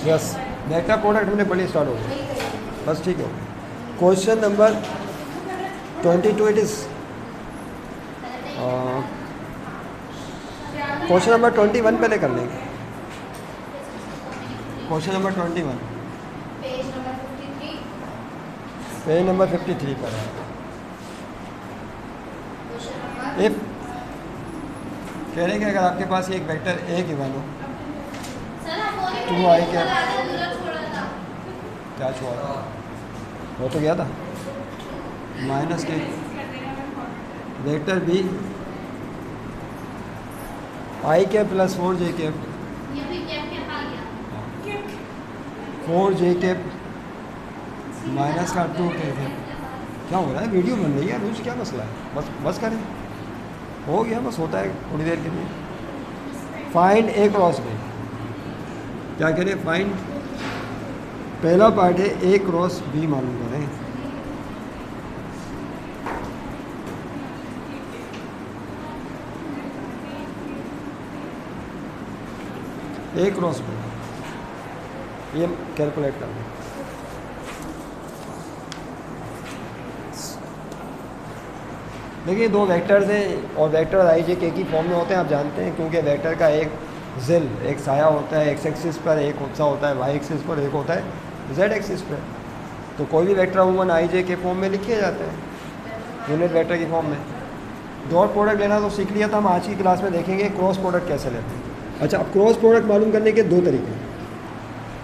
Yes, vector product हमने पढ़ी, start हो गई बस, ठीक है। Question number 22 it is, question number 21 पहले कर लेंगे। क्वेश्चन नंबर 21 पेज नंबर 53 पर है। इफ कह रहे हैं कि अगर आपके पास एक वेक्टर ए गिवन हो, 2i क्या छोड़ा हो तो गया था, माइनस के वेक्टर बी आई के प्लस 4j के 4j के माइनस का 2 के। क्या हो रहा है, वीडियो बन रही है रोज, क्या मसला है? बस बस करें, हो गया, बस होता है थोड़ी देर के लिए। फाइंड ए क्रॉस बी, क्या करें, फाइंड पहला पार्ट है ए क्रॉस बी मालूम करें। ए क्रॉस बी ये कैलकुलेट कर लें। देखिए दो वेक्टर्स हैं और वेक्टर आई जे के की फॉर्म में होते हैं, आप जानते हैं, क्योंकि वेक्टर का एक जिल, एक साया होता है एक्स एक्सिस पर, एक सा होता है वाई एक्सिस पर, एक होता है जेड एक्सिस पर। तो कोई भी वेक्टर अमूमन आई जे के फॉर्म में लिखे जाते हैं, यूनिट वेक्टर की फॉर्म में। डॉट प्रोडक्ट लेना तो सीख लिया था, हम आज की क्लास में देखेंगे क्रॉस प्रोडक्ट कैसे लेते हैं। अच्छा, अब क्रॉस प्रोडक्ट मालूम करने के दो तरीके हैं।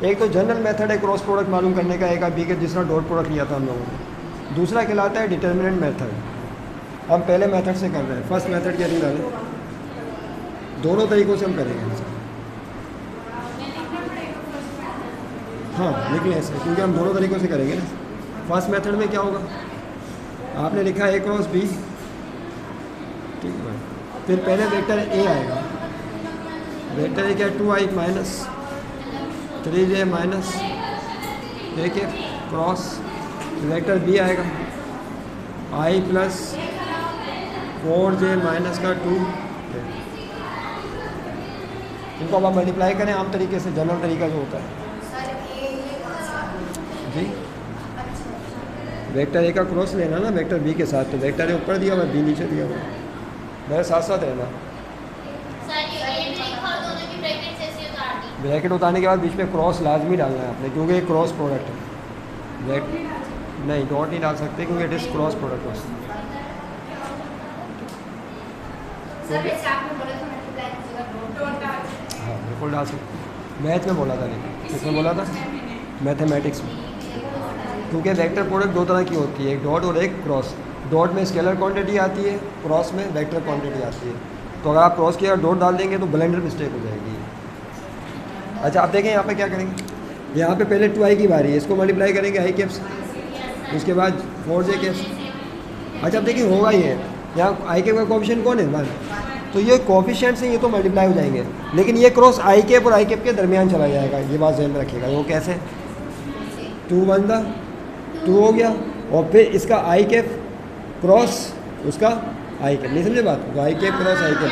एक तो जनरल मेथड है क्रॉस प्रोडक्ट मालूम करने का, एक बी के जिसने डॉट प्रोडक्ट लिया था हम लोगों ने। दूसरा कहलाता है डिटर्मिनेंट मेथड। हम पहले मेथड से कर रहे हैं, फर्स्ट मेथड क्या नहीं डालें, दोनों तरीक़ों से हम करेंगे। हाँ लिख लें ऐसे, क्योंकि हम दोनों तरीक़ों से करेंगे ना। फर्स्ट मेथड में क्या होगा, आपने लिखा ए क्रॉस बी, ठीक है, फिर पहले वेक्टर ए आएगा, वेक्टर ए क्या 2i माइनस 3j माइनस ए के क्रॉस, वेक्टर बी आएगा i प्लस 4j माइनस का 2। इनको अब आप मल्टीप्लाई करें आम तरीके से, जनरल तरीका जो होता है जी, वेक्टर ए का क्रॉस लेना ना वेक्टर बी के साथ, तो वेक्टर ए ऊपर दिया हुआ बी नीचे दिया हुआ, मेरे साथ साथ रहना। ब्रैकेट उतारने के बाद बीच में क्रॉस लाजमी डालना है आपने, क्योंकि ये क्रॉस प्रोडक्ट है। नहीं डॉट नहीं डाल सकते क्योंकि इट इज़ क्रॉस प्रोडक्ट बस। हाँ बिल्कुल डाल सकते, मैथ में बोला था, लेकिन किसमें बोला था, मैथमेटिक्स में। क्योंकि वेक्टर प्रोडक्ट दो तरह की होती है, एक डॉट और एक क्रॉस। डॉट में स्केलर क्वांटिटी आती है, क्रॉस में वेक्टर क्वांटिटी आती है। तो अगर आप क्रॉस किया डॉट डाल देंगे तो ब्लेंडर मिस्टेक हो जाएगी। अच्छा आप देखें यहाँ पे क्या करेंगे, यहाँ पे पहले 2i की बारी है, इसको मल्टीप्लाई करेंगे i कैप्स, उसके बाद 4j कैप्स। अच्छा अब देखिए होगा ये, यहाँ i कैप का कोफिशिएंट कौन है 1, तो ये कोफिशिएंट से ये तो मल्टीप्लाई हो जाएंगे, लेकिन ये क्रॉस i कैप और i कैप के दरमियान चला जाएगा, ये बात ध्यान में रखिएगा। वो कैसे, 2 1 2 हो गया, और फिर इसका i कैप क्रॉस उसका i कैप, नहीं समझे बात, तो i cap cross i cap,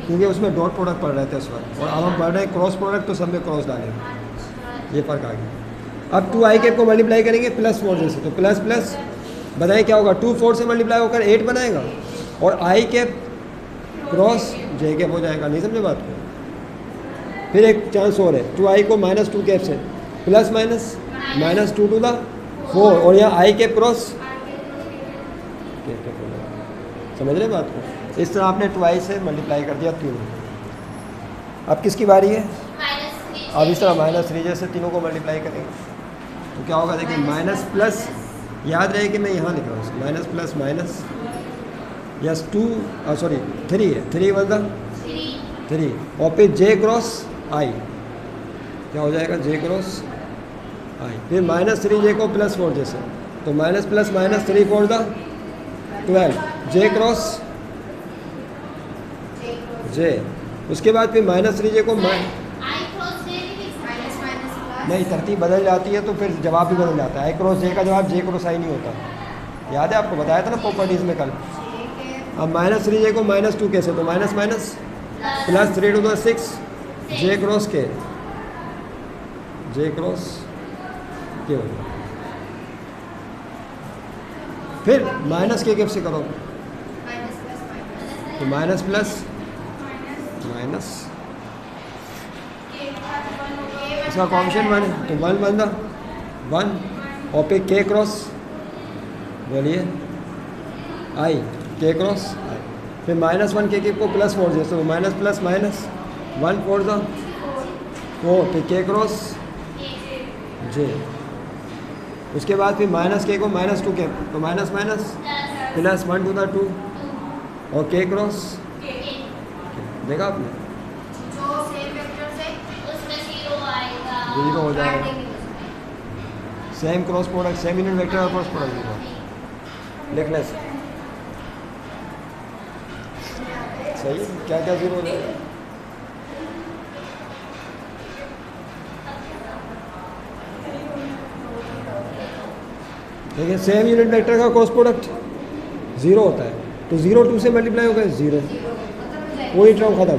क्योंकि उसमें डॉट प्रोडक्ट पढ़ रहे थे उस वक्त, और अब हम पढ़ रहे हैं क्रॉस प्रोडक्ट, तो सब में क्रॉस डालेंगे, ये फ़र्क आ गया। अब 2i कैप को मल्टीप्लाई करेंगे प्लस 4 से, तो प्लस प्लस बताएं क्या होगा, 2 4 से मल्टीप्लाई होकर 8 बनाएगा, और i cap cross j cap हो जाएगा, नहीं समझे बात को। फिर एक चांस और है, 2i को -2 कैप से प्लस माइनस -2 to the 4, और यहाँ i कैप क्रॉस कैप हो जाएगा, समझ रहे बात को। इस तरह आपने 2i से मल्टीप्लाई कर दिया तीनों। अब किसकी बारी है, अब इस तरह -3j से तीनों को मल्टीप्लाई करेंगे तो क्या होगा, देखिए माइनस प्लस, याद रहे कि मैं यहाँ लिख रहा हूँ minus plus minus, yes 2 sorry 3 है, 3 1 3, और फिर j क्रॉस i क्या हो जाएगा, j क्रॉस i, फिर -3j को प्लस 4j से, तो minus plus minus 3 4 12, j cross j, उसके बाद फिर -3j को नहीं, तरतीब बदल जाती है तो फिर जवाब भी बदल जाता है। i क्रॉस j का जवाब j क्रॉस i नहीं होता, याद है आपको, बताया था ना प्रॉपर्टीज़ में कल। अब -3j को -2 कैसे, तो minus minus plus 3 to the 6 J cross के, जे क्रॉस के होगा। फिर माइनस के कैप से करो तो माइनस प्लस माइनस, इसका कॉम्बिनेशन वन है तो वन बन रहा वन, और फिर के क्रॉस, बोलिए आई, के क्रॉस आई, फिर माइनस वन के को प्लस फोर जैसे तो minus plus minus one four the four, फिर के क्रॉस जे, उसके बाद फिर माइनस के को माइनस टू के तो minus minus plus one two the two, और के क्रॉस देखा आपने जीरो हो जाएगा। Same cross product, same unit vector और क्रॉस प्रोडक्ट जीरो लिखने से सही है। क्या क्या जीरो हो जाएगा? देखिए सेम यूनिट वेक्टर का क्रॉस प्रोडक्ट जीरो होता है तो जीरो टू से मल्टीप्लाई हो गए जीरो, कोई टर्म खत्म।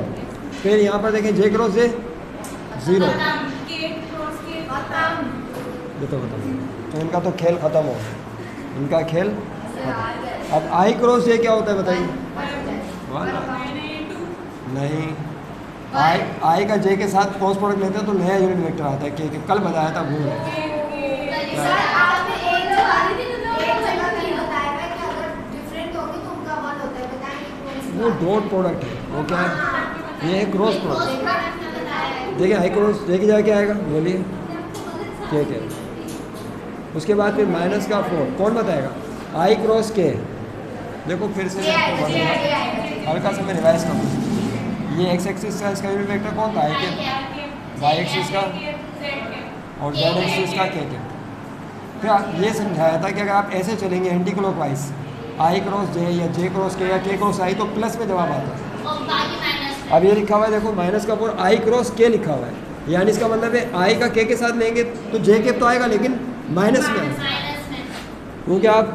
फिर यहाँ पर देखें जे क्रॉस जे जीरो, ये तो खत्म, तो इनका तो खेल खत्म हो गया, इनका खेल खत्म। अब आई क्रॉस जे क्या होता है बताइए? नहीं, आई का जे के साथ क्रॉस प्रोडक्ट लेते हैं तो नया यूनिट वेक्टर आता है के कल बताया था भूल वो डॉट प्रोडक्ट है, वो क्या है? ये है क्रॉस प्रोडक्ट। देखिए आई क्रॉस जे की जगह क्या आएगा बोलिए? के, उसके बाद फिर माइनस का फोर, कौन बताएगा? आई क्रॉस के, देखो फिर से हल्का सा मैं रिवाइज करूँ, ये एक्स एक्सिस का इसका यूनिट वेक्टर कौन था? आई के, वाई एक्सिस का और जेड एक्सिस का के। फिर ये समझाया था कि अगर आप ऐसे चलेंगे एंटी क्लॉकवाइज, आई क्रॉस जे या जे क्रॉस के या के क्रॉस आई, तो प्लस में जवाब आता है। अब ये लिखा हुआ है देखो माइनस का फोर आई क्रॉस के लिखा हुआ है, यानी इसका मतलब है आई का के साथ लेंगे तो जे के तो आएगा लेकिन माइनस में आएगा, क्योंकि आप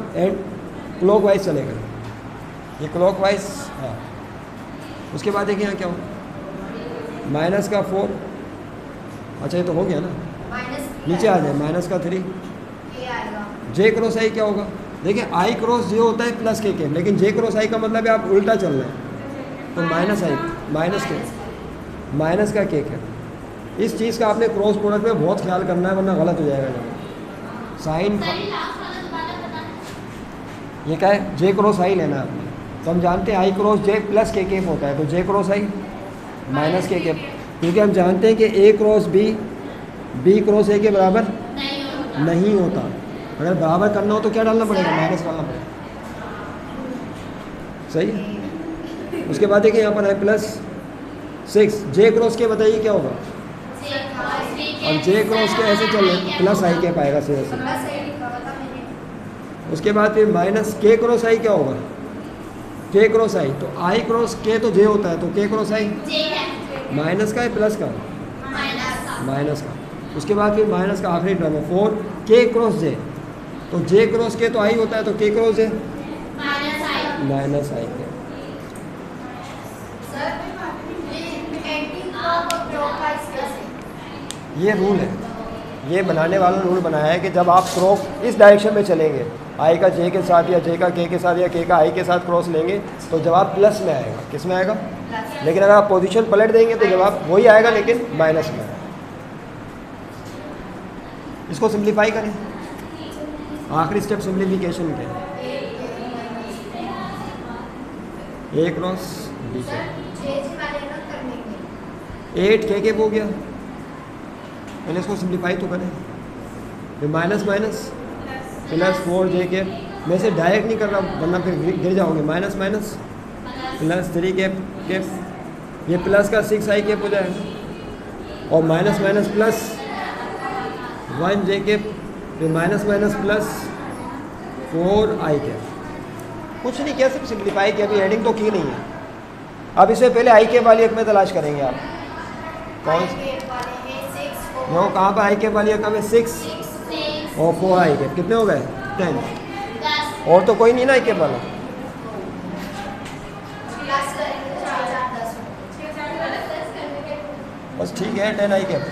क्लॉकवाइज चलेगा, ये क्लॉकवाइज है। उसके बाद देखिए यहाँ क्या होगा? माइनस का फोर, अच्छा ये तो हो गया ना, नीचे आ जाए माइनस का थ्री, जे क्रॉस आई क्या होगा? देखिए आई क्रॉस जे होता है प्लस के, लेकिन जे क्रॉस आई का मतलब है आप उल्टा चल रहे हैं, तो माइनस आई माइनस के, माइनस का के। इस चीज़ का आपने क्रॉस प्रोडक्ट में बहुत ख्याल करना है वरना गलत हो जाएगा जब साइन। ये क्या है? जे क्रॉस आई लेना है आपने, तो हम जानते हैं आई क्रॉस जे प्लस के होता है, तो जे क्रॉस आई माइनस के, क्योंकि हम जानते हैं कि ए क्रॉस बी क्रॉस ए के बराबर नहीं होता। अगर बराबर करना हो तो क्या डालना पड़ेगा? माइनस डालना पड़ेगा, सही है। उसके बाद देखिए यहाँ पर है प्लस सिक्स, जे क्रॉस के बताइए क्या होगा? और जे क्रॉस के ऐसे चल रहे प्लस आई के पाएगा सीधे से। उसके बाद फिर माइनस के क्रॉस आई क्या होगा? के क्रॉस आई, तो आई क्रॉस के तो जे होता है, तो के क्रॉस आई माइनस का है प्लस का? माइनस का। उसके बाद फिर माइनस का आखिरी टर्म है फोर के क्रॉस जे, तो जे क्रॉस के तो आई होता है, तो के क्रॉस जे माइनस आई के। ये रूल है, ये बनाने वाला रूल बनाया है कि जब आप क्रॉस इस डायरेक्शन में चलेंगे, आई का जे के साथ या जे का के साथ या के का आई के साथ क्रॉस लेंगे तो जवाब प्लस में आएगा। किस में आएगा? लेकिन अगर आप पोजीशन पलट देंगे तो जवाब वही आएगा लेकिन माइनस में आएगा। इसको सिंप्लीफाई करें, आखिरी स्टेप सिंप्लीफिकेशन के, ए क्रॉस बी के, 8 के हो गया, पहले इसको सिंप्लीफाई तो करें, फिर माइनस माइनस प्लस 4 जे के, मैं इसे डायरेक्ट नहीं कर रहा वरना फिर गिर जाओगे, माइनस माइनस प्लस 3 के, ये प्लस का 6 आई कैप हो जाएगा, और माइनस माइनस प्लस 1 जे के, फिर माइनस माइनस प्लस 4 आई कैप। कुछ नहीं किया, सिर्फ सिंप्लीफाई किया, अभी एडिंग तो की नहीं है। अब इससे पहले आई कैप वाली एक में तलाश करेंगे आप, कौन वो कहाँ पर आई कैप वाली एक में? 6 और 4 आई कैप, कितने हो गए? 10। और तो कोई नहीं ना आई कैप वाला, बस ठीक है 10 आई कैप।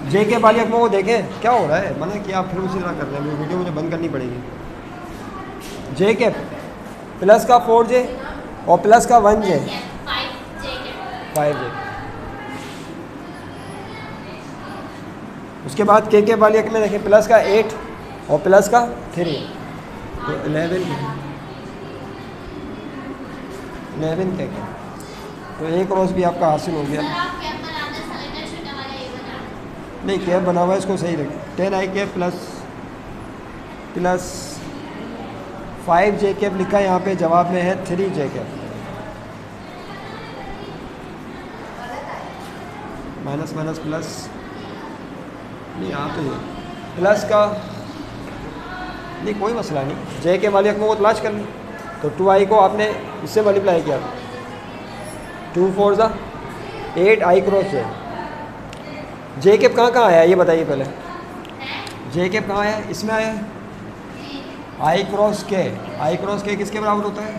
जे कैप वाली अपनों को देखें क्या हो रहा है, मना कि आप फिर उसी तरह कर रहे हैं, वीडियो मुझे बंद करनी पड़ेगी। जे कैप प्लस का 4J और प्लस का 1J 5J। उसके बाद के कैप वाली में देखें प्लस का 8 और प्लस का 3 तो 11 के कैप। तो एक क्रॉस भी आपका हासिल हो गया। नहीं कैप बना हुआ है इसको सही रखें। 10 आई कैप प्लस 5 जे कैप लिखा है यहाँ पे, जवाब में है 3 जे कैप। माइनस माइनस प्लस नहीं, यहाँ तो ये प्लस का नहीं कोई मसला नहीं। जे के वाली अकमों को तलाश कर ली तो 2i को आपने इससे मल्टीप्लाई किया, 2 4 ज़ा 8 आई क्रॉस जे। जे कैप कहाँ आया ये बताइए पहले। जे कैप कहाँ आया, इसमें आया है आई क्रॉस के। आई क्रॉस के किसके बराबर होता है,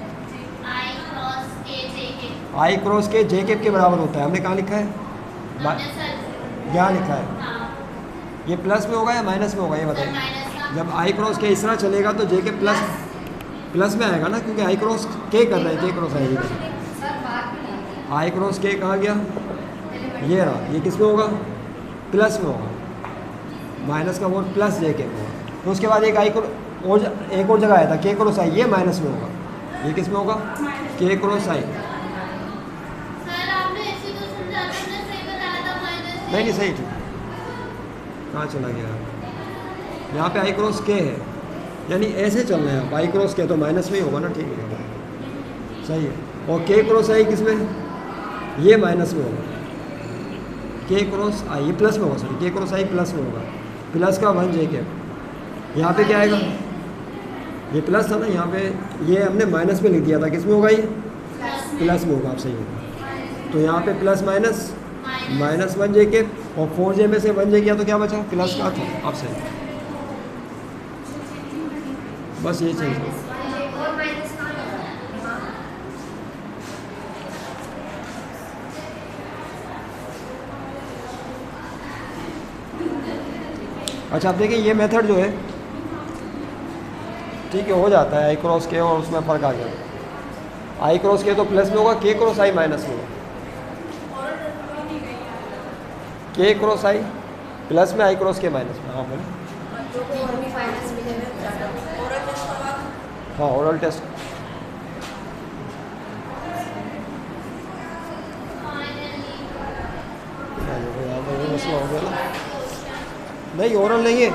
आई क्रॉस के जे कैप के बराबर होता है। हमने कहाँ लिखा है, यहाँ लिखा है। ये प्लस में होगा या माइनस में होगा ये बताइए। जब आई क्रॉस के इस तरह चलेगा तो जे के प्लस में आएगा ना, क्योंकि आई क्रॉस के कर रहे हैं, के क्रॉस आएगी। आई क्रॉस के कहाँ गया, ये रहा। ये किस में होगा, प्लस में होगा। माइनस का वोट प्लस जे के होगा। तो उसके बाद एक आई और एक और जगह आया था के क्रॉस आई, ये माइनस में होगा। ये किस में होगा, के क्रॉस आई। नहीं सही ठीक, कहाँ चला गया। यहाँ पे आई क्रॉस के है, यानी ऐसे चलना है। आप आई क्रॉस के तो माइनस में ही होगा ना, ठीक है सही है। और के क्रॉस आई किस में, ये माइनस में होगा। के क्रॉस आई ये प्लस में होगा, सॉरी के क्रॉस आई प्लस में होगा। प्लस का 1 जे कैप। यहाँ पे क्या आएगा, ये प्लस था ना, यहाँ पे ये हमने माइनस में लिख दिया था। किस में होगा, ये प्लस में होगा। आप सही होगा। तो यहाँ पे प्लस माइनस -1 जे के और 4J में से 1J किया तो क्या बचा, प्लस का था। आप सही, बस ये चाहिए। अच्छा आप देखिए ये मेथड जो है ठीक है हो जाता है। आई क्रॉस के और उसमें फ़र्क आ गया। आई क्रॉस के तो प्लस में होगा, के क्रॉस आई माइनस में होगा। के क्रॉस आई प्लस में, आई क्रॉस के माइनस में। हाँ बोले, हाँ ओरल टेस्ट। मसला हो गया ना, नहीं ओरल नहीं है,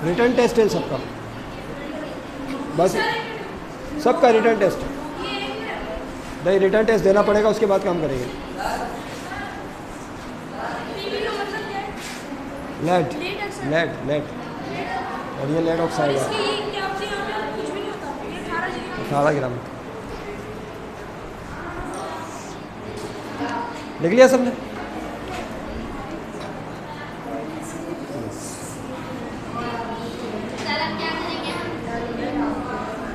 रिटर्न टेस्ट है सबका, बस सबका रिटर्न टेस्ट। नहीं रिटर्न टेस्ट देना पड़ेगा, उसके बाद काम करेंगे। लेड और ये लेड ऑक्साइड है 18 ग्राम। लिख लिया सबने।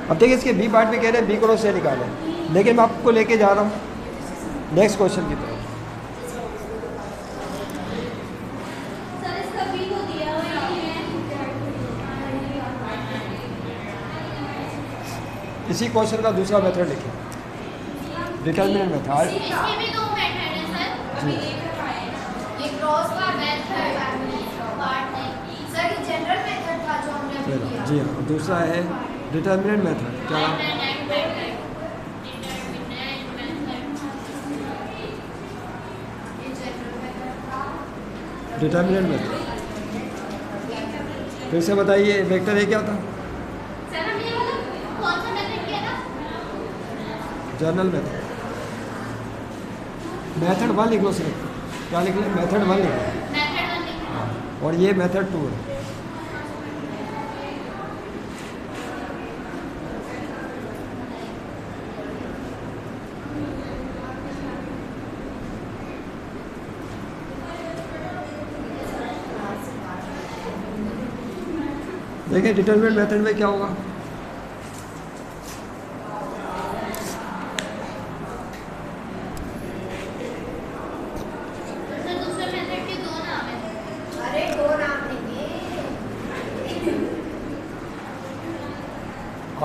अब देखिए इसके बी पार्ट में कह रहे हैं बी क्रॉस से निकालें, लेकिन मैं आपको लेके जा रहा हूँ नेक्स्ट क्वेश्चन की तरफ। इसी क्वेश्चन का दूसरा मेथड लिखिए, डिटर्मिनेंट मेथड। इसमें भी 2 मेथड है सर। जी ये क्रॉस का मेथड पार्ट है सर, ये जनरल मेथड था जो हमने अभी किया। जी हाँ, दूसरा है डिटर्मिनेंट मेथड। क्या, डिटर्मिनेंट मेथड फिर से बताइए, वेक्टर है क्या था, सर हमने वाला कौन सा मेथड किया था, जर्नल मेथड। मेथड 1 लिख लो सिर्फ, क्या लिख लें, मेथड 1 लिख लो। मेथड 1 लिखा। और ये मेथड 2 है। देखिए डिटरमिनेंट मेथड में क्या होगा, सर दूसरे मेथड के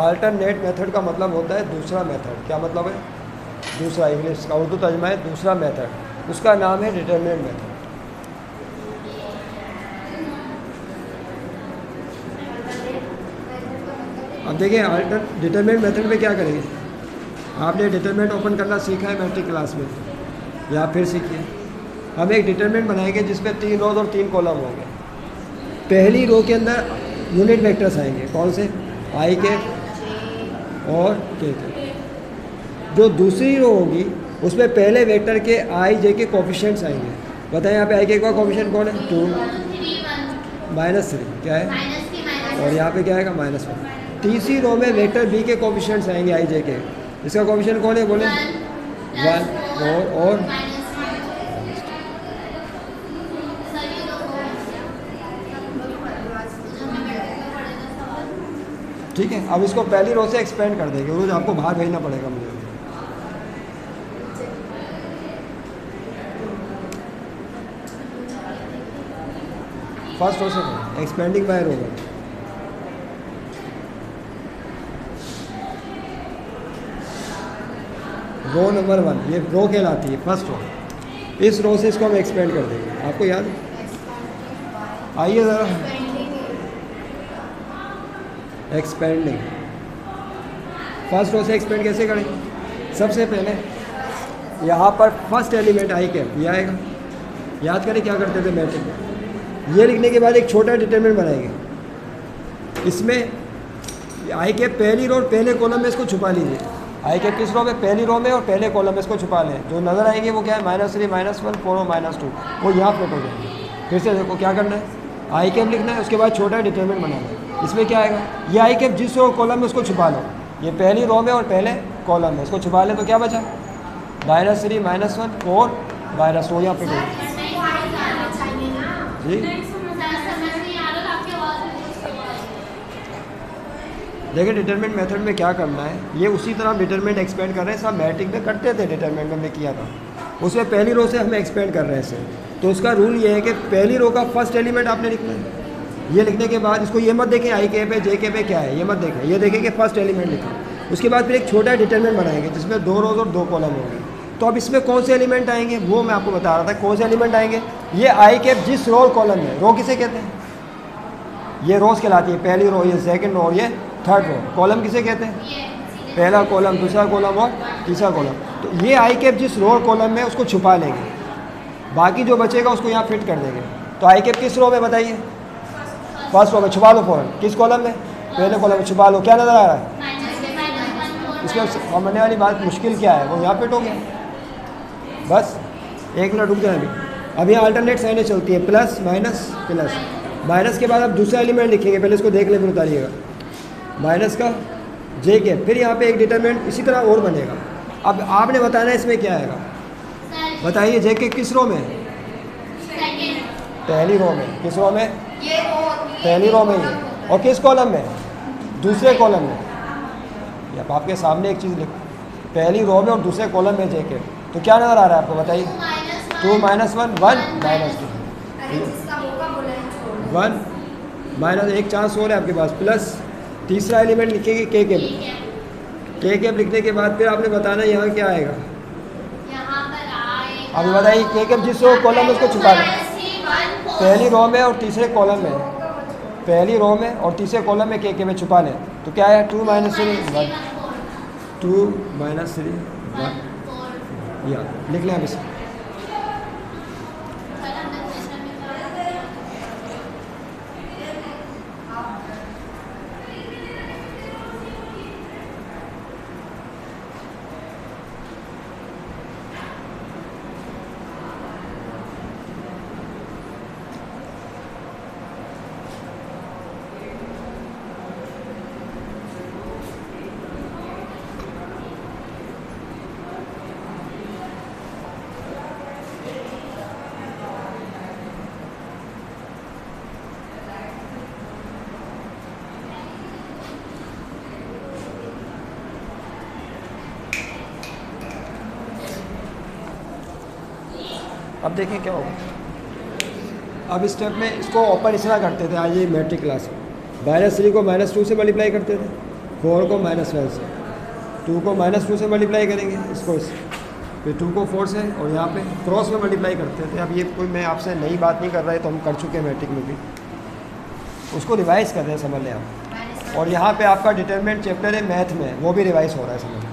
अल्टरनेट मेथड का मतलब होता है दूसरा मेथड। क्या मतलब है? दूसरा, इंग्लिश का उर्दू तर्जमा है दूसरा मेथड, उसका नाम है डिटरमिनेंट मेथड। अब देखिए डिटरमिनेंट मेथड में क्या करेंगे। आपने डिटरमिनेंट ओपन करना सीखा है मैट्रिक क्लास में, या फिर सीखिए। हम एक डिटरमिनेंट बनाएंगे जिसमें 3 रोज और 3 कॉलम होंगे। पहली रो के अंदर यूनिट वेक्टर्स आएंगे, कौन से? आई के और के। जो दूसरी रो होगी उसमें पहले वेक्टर के आई जे के कोफिशिएंट्स आएंगे। बताएं यहाँ पे आई के का कोफिशिएंट कौन है? 2 -3 क्या है, और यहाँ पे क्या आएगा? -1। तीसरी रो में वेक्टर बी के कोफिशिएंट्स आएंगे आई जे के। इसका कोफिशिएंट कौन है? बोले 1 और ठीक है। अब इसको पहली रो से एक्सपेंड कर देंगे, रोज आपको बाहर भेजना पड़ेगा मुझे। फर्स्ट रो से एक्सपेंडिंग बाय रो। रो नंबर 1, ये रो कहलाती है फर्स्ट रो। इस रो से इसको हम एक्सपेंड कर देंगे। आपको याद है? आइए ज़रा, एक्सपेंडिंग फर्स्ट रो से एक्सपेंड कैसे करेंगे? सबसे पहले यहाँ पर फर्स्ट एलिमेंट आई कैप ये आएगा। याद करें क्या करते थे मैट्रिक में? ये लिखने के बाद एक छोटा डिटरमिनेंट बनाएंगे। इसमें आई कैप पहली रो और पहले कॉलम में इसको छुपा लीजिए। आई कैप किस रो में? पहली रो में, और पहले कॉलम में इसको छुपा लें। जो नज़र आएंगे वो क्या है? -3, -1, 4 और -2, वो यहाँ फिट हो जाएंगे। फिर से देखो क्या करना है, आई कैप लिखना है, उसके बाद छोटा डिटरमिनेंट बनाना है। इसमें क्या आएगा? ये आई कैप जिस रो कॉलम में उसको छुपा लो। ये पहली रो में और पहले कॉलम में इसको छुपा लें तो क्या बचा? -3, -1, 4, -2 यहाँ फिट हो जाएगा। जी देखिए डिटरमिनेंट मेथड में क्या करना है, ये उसी तरह डिटरमिनेंट एक्सपेंड कर रहे हैं। सब मैट्रिक में करते थे, डिटरमिनेंट में हमने किया था। उसमें पहली रो से हम एक्सपेंड कर रहे हैं इसे। तो उसका रूल ये है कि पहली रो का फर्स्ट एलिमेंट आपने लिखना है। ये लिखने के बाद इसको ये मत देखें आई के पे जे के पे क्या है, ये मत देखें। ये देखें कि फर्स्ट एलिमेंट लिखा। उसके बाद फिर एक छोटा डिटरमिनेंट बनाएंगे जिसमें 2 रोज और 2 कॉलम होंगे। तो अब इसमें कौन से एलिमेंट आएंगे वो मैं आपको बता रहा था। कौन से एलिमेंट आएंगे? ये आई कैप जिस रो और कॉलम में, रो किसे कहते हैं? ये रोज कहलाती है, पहली रो, ये सेकंड रो और ये थर्ड रो। कॉलम किसे कहते हैं? पहला कॉलम, दूसरा कॉलम और तीसरा कॉलम। तो ये आई कैप जिस रो और कॉलम में उसको छुपा लेंगे, बाकी जो बचेगा उसको यहाँ फिट कर देंगे। तो आई कैप किस रो में बताइए? फर्स्ट रो में। छुपा लो फ़ौरन। किस कॉलम में? पहले कॉलम में छुपा लो। क्या नज़र आ रहा है? इसमें समझने वाली बात मुश्किल क्या है, वो यहाँ फिट हो गया। बस 1 मिनट रुक जाए। अभी अल्टरनेट साइनें चलती है, प्लस माइनस प्लस। माइनस के बाद आप दूसरा एलिमेंट लिखेंगे, पहले इसको देख ले फिर उतारिएगा। माइनस का जे के, फिर यहाँ पे एक डिटरमिनेंट इसी तरह और बनेगा। अब आपने बताना है इसमें क्या आएगा। बताइए जे के किस रो में? पहली रो में। किस रो में? पहली रो में ही। और किस कॉलम में? दूसरे कॉलम में। अब आपके सामने एक चीज़ लिख, पहली रो में और दूसरे कॉलम में जे के। तो क्या नज़र आ रहा है आपको? बताइए। 2 -1 1 -2 1 माइनस, एक चांस और है आपके पास, प्लस तीसरा एलिमेंट लिखेंगे के कैप। के कैप लिखने के बाद फिर आपने बताना यहाँ क्या आएगा। अभी बताइए के कैप जिस रो कॉलम में उसको छुपा दें। पहली रो में और तीसरे कॉलम में, पहली रो में और तीसरे कॉलम में के में छुपा लें तो क्या है? 2 - 3 1 2 - 3 1। या लिख लें आप इसे। अब देखें क्या होगा। अब इस स्टेप में इसको ओपन इस तरह करते थे आज ये मैट्रिक क्लास में। -3 को -2 से मल्टीप्लाई करते थे, 4 को -1 से, 2 को -2 से मल्टीप्लाई करेंगे इसको इससे, फिर 2 को 4 से, और यहाँ पे क्रॉस में मल्टीप्लाई करते थे। अब ये कोई मैं आपसे नई बात नहीं कर रहा है, तो हम कर चुके हैं मैट्रिक में भी, उसको रिवाइज़ कर रहे हैं, समझ लें आप। और यहाँ पे आपका डिटरमिनेंट चैप्टर है मैथ में, वो भी रिवाइज हो रहा है, समझ लें।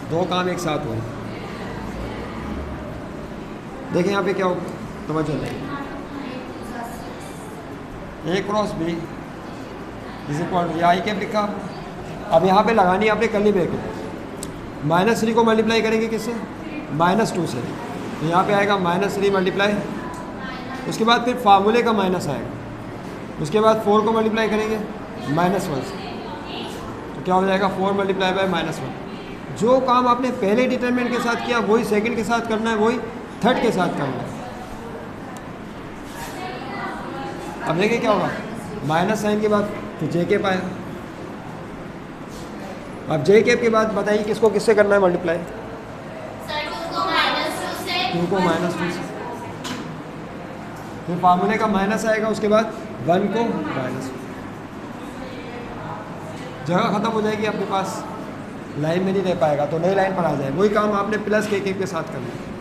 2 काम एक साथ हुए। देखिए यहाँ पे क्या हो, तवज्जो दें, A cross B is equal to I cap लिखा। अब यहाँ पे लगानी है आपने कर्ली ब्रैकेट, -3 को मल्टीप्लाई करेंगे किससे, -2 से, तो यहाँ पे आएगा -3 मल्टीप्लाई, उसके बाद फिर फार्मूले का माइनस आएगा, उसके बाद 4 को मल्टीप्लाई करेंगे -1 से, तो क्या हो जाएगा 4 मल्टीप्लाई बाय -1। जो काम आपने पहले डिटरमिनेंट के साथ किया वही सेकंड के साथ करना है, वही थर्ड के साथ करना है। अब देखिए क्या होगा, माइनस साइन के बाद फिर जे कैप आया। अब जे कैप के बाद बताइए किसको किससे करना है मल्टीप्लाई, 2 को -2 से, फिर फार्मूले का माइनस आएगा, उसके बाद 1 को -1, जगह ख़त्म हो जाएगी आपके पास, लाइन में नहीं रह पाएगा, तो नई लाइन पर आ जाए। वही काम आपने प्लस के कैप के साथ करना है।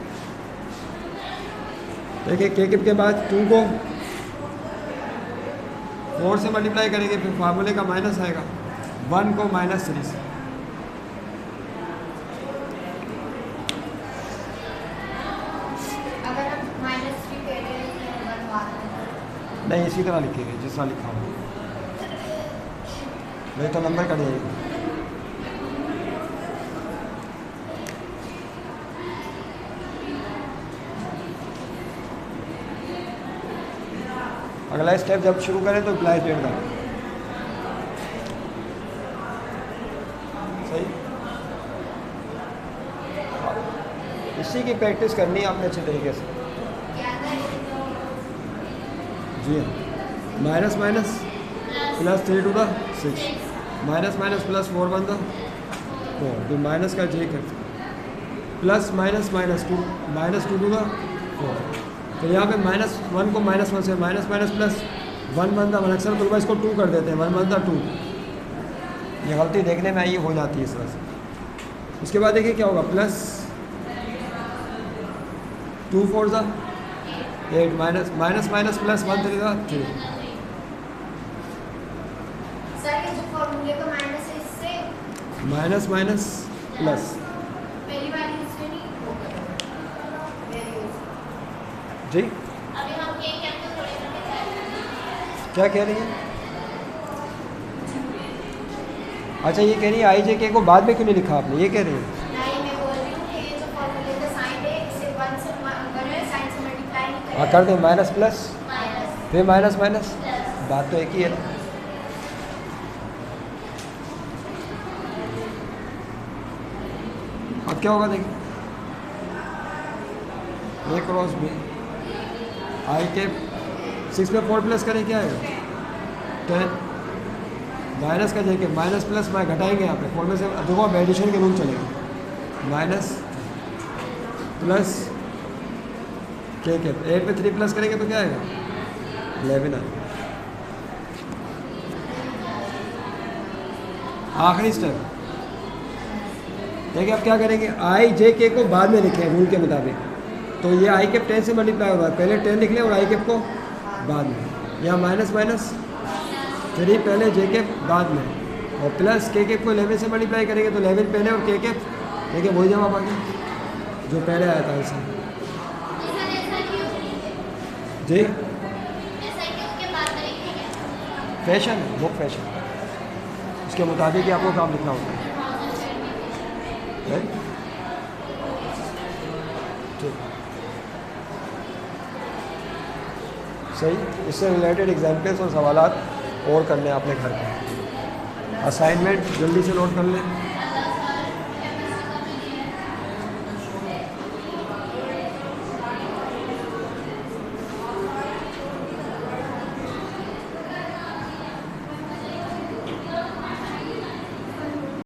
देखिए के कैप के बाद 2 को 4 से मल्टीप्लाई करेंगे, फिर फार्मूले का माइनस आएगा, 1 को -3 से, अगर हम -3 कह रहे हैं तो 1 बाद में नहीं इसी तरह लिखेंगे जिस तरह लिखा हुआ, नहीं तो नंबर कट जाएगा। अगला स्टेप जब शुरू करें तो प्लाई पेड़ का सही, इसी की प्रैक्टिस करनी है आपने अच्छे तरीके से। जी हाँ, minus minus plus 3 to the 6, minus minus plus 4 1 the 4, तो माइनस का जे कर, प्लस माइनस -2 -2 टू द 4, तो यहाँ पे -1 को -1 से, माइनस माइनस प्लस 1 1 द 1, अक्सर तो इसको 2 कर देते हैं, 1 1 द 2, ये गलती देखने में आई हो जाती है इस तरह से। उसके बाद देखिए क्या होगा, plus 2 4 the 8, minus minus plus 1 3 the 3। Sir ये जो फॉर्मूले का माइनस है इससे माइनस माइनस प्लस, पहली बार इससे नहीं जी अभी हम के कैप को थोड़े करके क्या कह रही हैं? अच्छा ये कह रही है आई जे के को बाद में क्यों नहीं लिखा आपने, ये कह रही है? नहीं, मैं बोल रही हूँ कि ये जो फॉर्मूले का साइन है इसे 1 से साइन से मल्टीप्लाई नहीं करें। हाँ कर दें, माइनस प्लस माइनस फिर माइनस माइनस, बात तो एक ही है ना। अब क्या होगा देखिए, A क्रॉस B, आई के 6 में 4 प्लस करें क्या आएगा 10, माइनस का देखिए माइनस प्लस में घटाएंगे यहाँ पे 4 में से, देखो अब एडिशन के रूल चलेंगे, माइनस प्लस के 8 में 3 प्लस करेंगे तो क्या आएगा 11 आएगा। आखिरी स्टेप देखिए अब क्या करेंगे, आई जे के को बाद में लिखें रूल के मुताबिक, तो ये आई कैप 10 से मल्टीप्लाई हो रहा है, पहले 10 लिख लें और आई कैप को बाद में, यहाँ माइनस माइनस 3 पहले, जे कैप बाद में, और प्लस के कैप को 11 से मल्टीप्लाई करेंगे तो 11 पहले और के कैप, देखिए वही जवाब आ गया जो पहले आया था ऐसा। जी फैशन है, बुक फैशन, उसके मुताबिक ही आपको काम लिखना होता है। ठीक, सही। इससे रिलेटेड एग्जाम्पल्स और सवालात और करने हैं अपने घर पे। असाइनमेंट जल्दी से नोट कर लें।